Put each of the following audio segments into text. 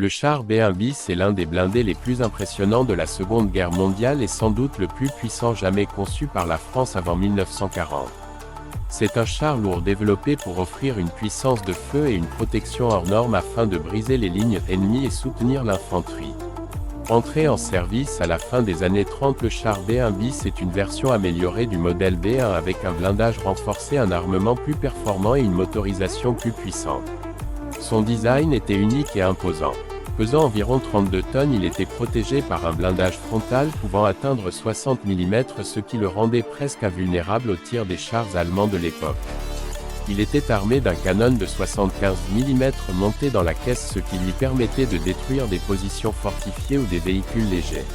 Le char B1 bis est l'un des blindés les plus impressionnants de la Seconde Guerre mondiale et sans doute le plus puissant jamais conçu par la France avant 1940. C'est un char lourd développé pour offrir une puissance de feu et une protection hors norme afin de briser les lignes ennemies et soutenir l'infanterie. Entré en service à la fin des années 30, le char B1 bis est une version améliorée du modèle B1 avec un blindage renforcé, un armement plus performant et une motorisation plus puissante. Son design était unique et imposant. Pesant environ 32 tonnes, il était protégé par un blindage frontal pouvant atteindre 60 mm, ce qui le rendait presque invulnérable aux tirs des chars allemands de l'époque. Il était armé d'un canon de 75 mm monté dans la caisse, ce qui lui permettait de détruire des positions fortifiées ou des véhicules légers.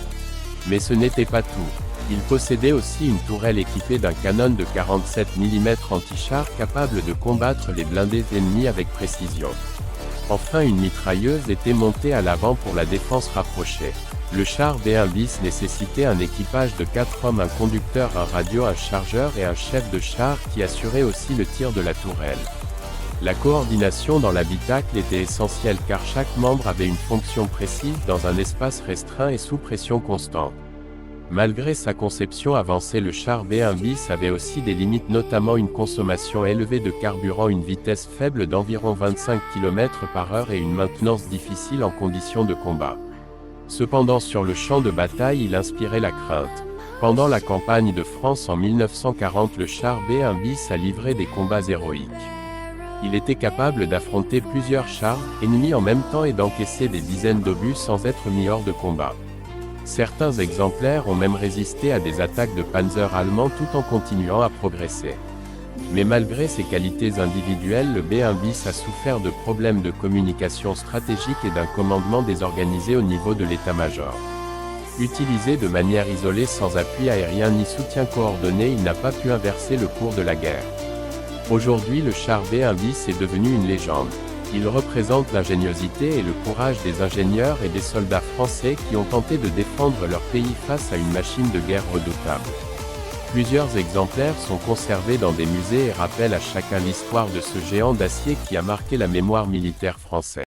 Mais ce n'était pas tout. Il possédait aussi une tourelle équipée d'un canon de 47 mm anti-char capable de combattre les blindés ennemis avec précision. Enfin, une mitrailleuse était montée à l'avant pour la défense rapprochée. Le char B1 bis nécessitait un équipage de 4 hommes, un conducteur, un radio, un chargeur et un chef de char qui assurait aussi le tir de la tourelle. La coordination dans l'habitacle était essentielle car chaque membre avait une fonction précise dans un espace restreint et sous pression constante. Malgré sa conception avancée, le char B1 bis avait aussi des limites, notamment une consommation élevée de carburant, une vitesse faible d'environ 25 km/h et une maintenance difficile en conditions de combat. Cependant, sur le champ de bataille, il inspirait la crainte. Pendant la campagne de France en 1940, le char B1 bis a livré des combats héroïques. Il était capable d'affronter plusieurs chars ennemis en même temps et d'encaisser des dizaines d'obus sans être mis hors de combat. Certains exemplaires ont même résisté à des attaques de panzer allemands tout en continuant à progresser. Mais malgré ses qualités individuelles, le B1 bis a souffert de problèmes de communication stratégique et d'un commandement désorganisé au niveau de l'état-major. Utilisé de manière isolée sans appui aérien ni soutien coordonné, il n'a pas pu inverser le cours de la guerre. Aujourd'hui, le char B1 bis est devenu une légende. Il représente l'ingéniosité et le courage des ingénieurs et des soldats français qui ont tenté de défendre leur pays face à une machine de guerre redoutable. Plusieurs exemplaires sont conservés dans des musées et rappellent à chacun l'histoire de ce géant d'acier qui a marqué la mémoire militaire française.